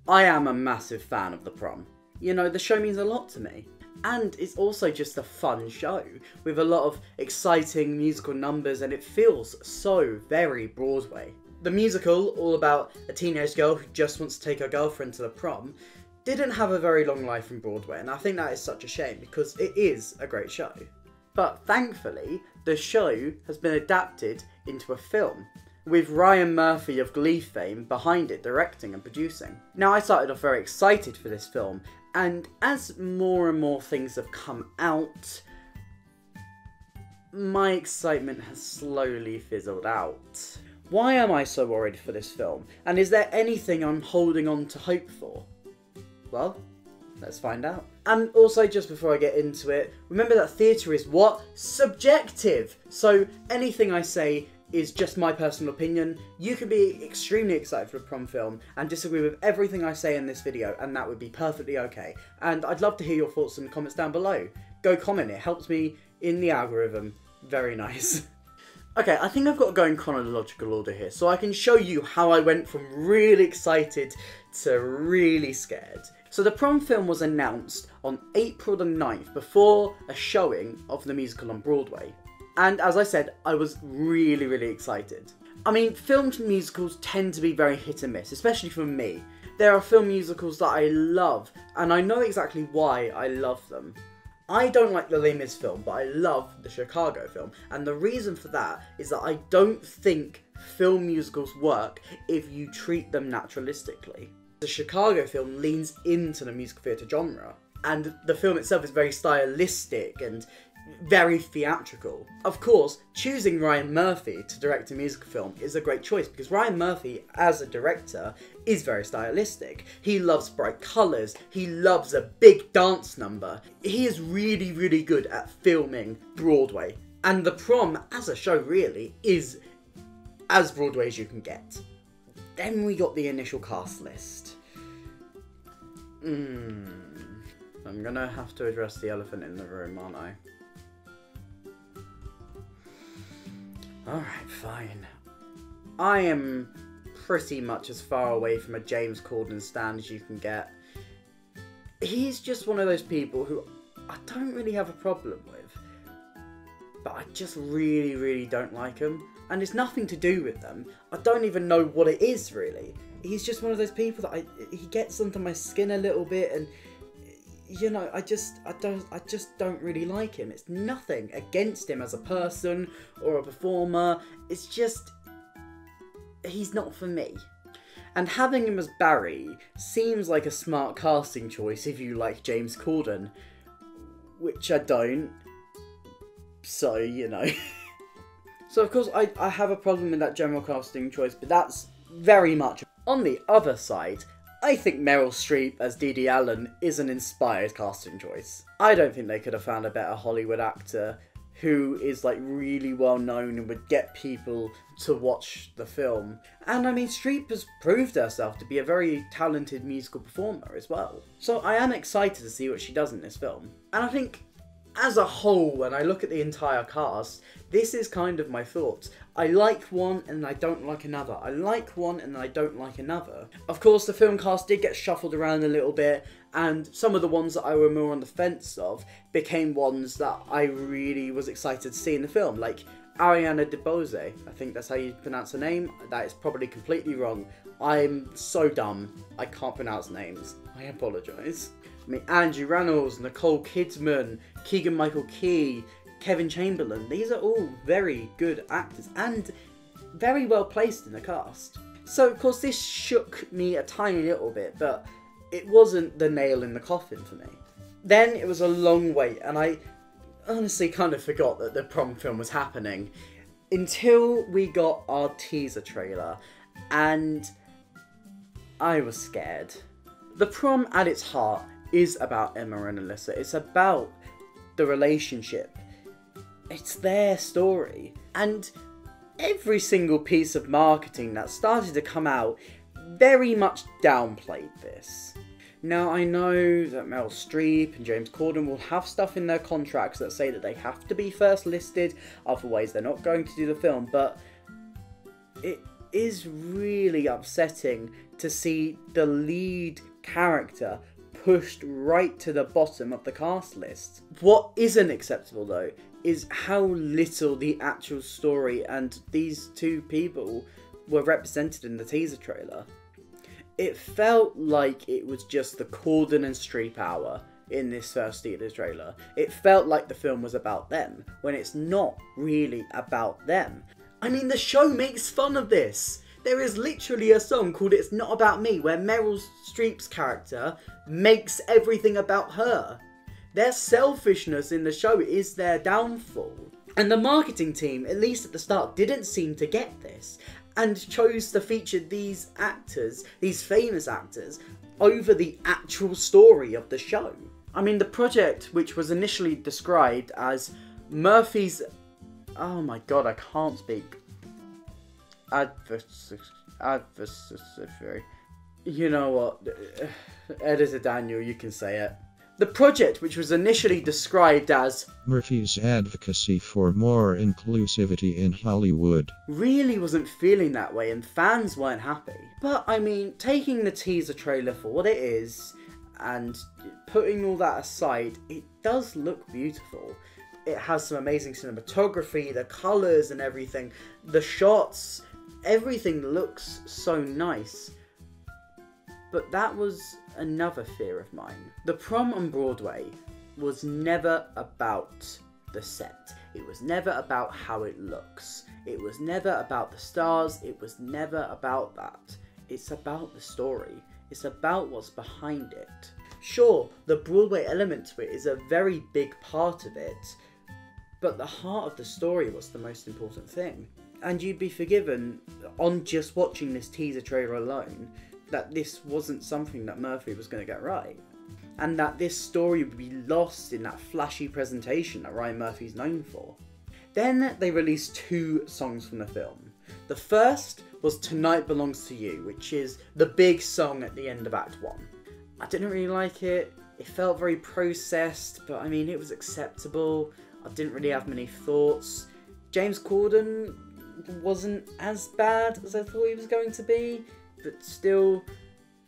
I am a massive fan of The Prom. You know, the show means a lot to me. And it's also just a fun show, with a lot of exciting musical numbers, and it feels so very Broadway. The musical, all about a teenage girl who just wants to take her girlfriend to the prom, didn't have a very long life in Broadway, and I think that is such a shame, because it is a great show. But thankfully, the show has been adapted into a film, with Ryan Murphy of Glee fame behind it, directing and producing. Now, I started off very excited for this film, and as more and more things have come out, my excitement has slowly fizzled out. Why am I so worried for this film? And is there anything I'm holding on to hope for? Well, let's find out. And also, just before I get into it, remember that theatre is what? Subjective! So anything I say is just my personal opinion. You could be extremely excited for a prom film and disagree with everything I say in this video, and that would be perfectly okay. And I'd love to hear your thoughts in the comments down below. Go comment, it helps me in the algorithm. Very nice. Okay, I think I've got to go in chronological order here, so I can show you how I went from really excited to really scared. So the Prom film was announced on April the 9th, before a showing of the musical on Broadway. And as I said, I was really, really excited. I mean, film musicals tend to be very hit and miss, especially for me. There are film musicals that I love, and I know exactly why I love them. I don't like the Les Mis film, but I love the Chicago film, and the reason for that is that I don't think film musicals work if you treat them naturalistically. The Chicago film leans into the musical theatre genre, and the film itself is very stylistic and very theatrical. Of course, choosing Ryan Murphy to direct a musical film is a great choice, because Ryan Murphy, as a director, is very stylistic. He loves bright colours, he loves a big dance number. He is really, really good at filming Broadway. And The Prom, as a show, really, is as Broadway as you can get. Then we got the initial cast list. I'm gonna have to address the elephant in the room, aren't I? Alright, fine. I am pretty much as far away from a James Corden stan as you can get. He's just one of those people who I don't really have a problem with, but I just really, really don't like him. And it's nothing to do with them. I don't even know what it is, really. He's just one of those people that he gets under my skin a little bit, and you know, I just don't really like him. It's nothing against him as a person or a performer. It's just, he's not for me. And having him as Barry seems like a smart casting choice if you like James Corden, which I don't. So, you know. So of course I have a problem with that general casting choice, but that's very much. On the other side, I think Meryl Streep as Dee Dee Allen is an inspired casting choice. I don't think they could have found a better Hollywood actor who is like really well known and would get people to watch the film. And I mean, Streep has proved herself to be a very talented musical performer as well. So I am excited to see what she does in this film. And I think as a whole, when I look at the entire cast, this is kind of my thoughts. I like one and I don't like another. I like one and I don't like another. Of course, the film cast did get shuffled around a little bit, and some of the ones that I were more on the fence of became ones that I really was excited to see in the film, like Ariana DeBose. I think that's how you pronounce her name. That is probably completely wrong. I'm so dumb. I can't pronounce names. I apologise. I mean, Angie Reynolds, Nicole Kidman, Keegan-Michael Key, Kevin Chamberlain. These are all very good actors and very well placed in the cast. So of course this shook me a tiny little bit, but it wasn't the nail in the coffin for me. Then it was a long wait, and I honestly kind of forgot that the Prom film was happening until we got our teaser trailer, and I was scared. The Prom at its heart is about Emma and Alyssa. It's about the relationship. It's their story. And every single piece of marketing that started to come out very much downplayed this. Now, I know that Meryl Streep and James Corden will have stuff in their contracts that say that they have to be first listed, otherwise they're not going to do the film, but is really upsetting to see the lead character pushed right to the bottom of the cast list. What isn't acceptable though is how little the actual story and these two people were represented in the teaser trailer. It felt like it was just the Corden and Streep hour in this first teaser trailer. It felt like the film was about them, when it's not really about them. I mean, the show makes fun of this. There is literally a song called It's Not About Me, where Meryl Streep's character makes everything about her. Their selfishness in the show is their downfall. And the marketing team, at least at the start, didn't seem to get this, and chose to feature these actors, these famous actors, over the actual story of the show. I mean, the project, which was initially described as Murphy's... Oh my god, I can't speak. Adversary. You know what? Editor Daniel, you can say it. The project, which was initially described as Murphy's advocacy for more inclusivity in Hollywood, really wasn't feeling that way, and fans weren't happy. But I mean, taking the teaser trailer for what it is and putting all that aside, it does look beautiful. It has some amazing cinematography, the colours and everything, the shots, everything looks so nice. But that was another fear of mine. The Prom on Broadway was never about the set. It was never about how it looks. It was never about the stars. It was never about that. It's about the story. It's about what's behind it. Sure, the Broadway element to it is a very big part of it, but the heart of the story was the most important thing. And you'd be forgiven on just watching this teaser trailer alone that this wasn't something that Murphy was going to get right. And that this story would be lost in that flashy presentation that Ryan Murphy's known for. Then they released 2 songs from the film. The first was Tonight Belongs to You, which is the big song at the end of Act 1. I didn't really like it. It felt very processed, but I mean, it was acceptable. I didn't really have many thoughts. James Corden wasn't as bad as I thought he was going to be, but still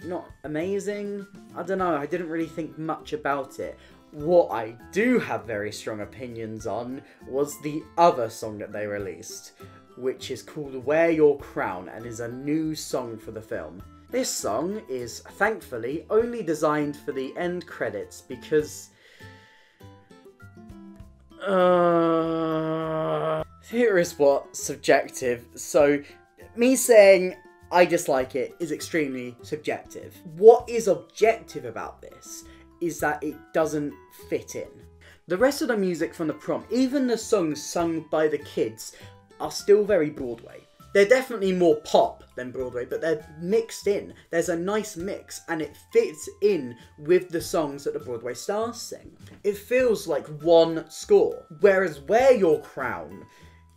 not amazing. I don't know, I didn't really think much about it. What I do have very strong opinions on was the other song that they released, which is called Wear Your Crown and is a new song for the film. This song is, thankfully, only designed for the end credits because... Here is what subjective. So, me saying I dislike it is extremely subjective. What is objective about this is that it doesn't fit in. The rest of the music from the Prom, even the songs sung by the kids, are still very Broadway. They're definitely more pop than Broadway, but they're mixed in. There's a nice mix, and it fits in with the songs that the Broadway stars sing. It feels like one score, whereas Wear Your Crown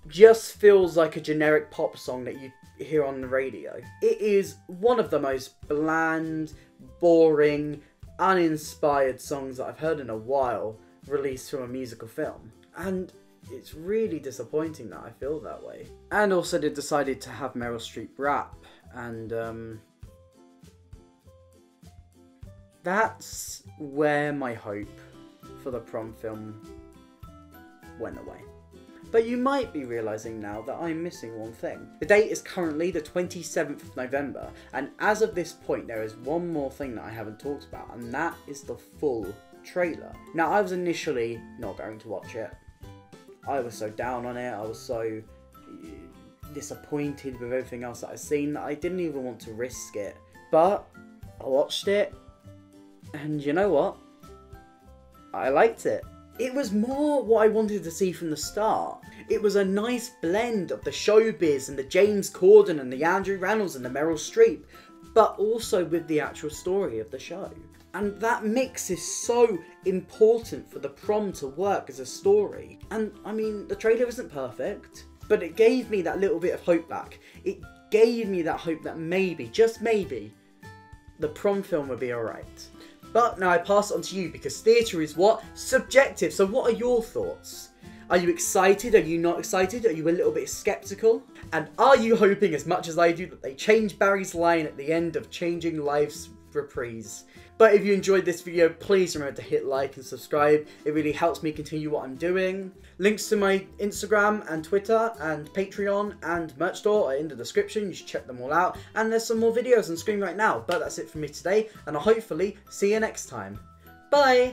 just feels like a generic pop song that you hear on the radio. It is one of the most bland, boring, uninspired songs that I've heard in a while released from a musical film. And it's really disappointing that I feel that way. And also they decided to have Meryl Streep rap, and that's where my hope for the Prom film went away. But you might be realising now that I'm missing one thing. The date is currently the 27th of November, and as of this point there is one more thing that I haven't talked about, and that is the full trailer. Now, I was initially not going to watch it. I was so down on it, I was so disappointed with everything else that I've seen that I didn't even want to risk it. But I watched it, and you know what? I liked it. It was more what I wanted to see from the start. It was a nice blend of the showbiz and the James Corden and the Andrew Rannells and the Meryl Streep, but also with the actual story of the show. And that mix is so important for the Prom to work as a story. And I mean, the trailer isn't perfect, but it gave me that little bit of hope back. It gave me that hope that maybe, just maybe, the Prom film would be alright. But now I pass it on to you, because theatre is what? Subjective. So what are your thoughts? Are you excited? Are you not excited? Are you a little bit skeptical? And are you hoping as much as I do that they change Barry's line at the end of Changing Life's reprise? But if you enjoyed this video, please remember to hit like and subscribe. It really helps me continue what I'm doing. Links to my Instagram and Twitter and Patreon and merch store are in the description. You should check them all out. And there's some more videos on screen right now. But that's it from me today, and I'll hopefully see you next time. Bye!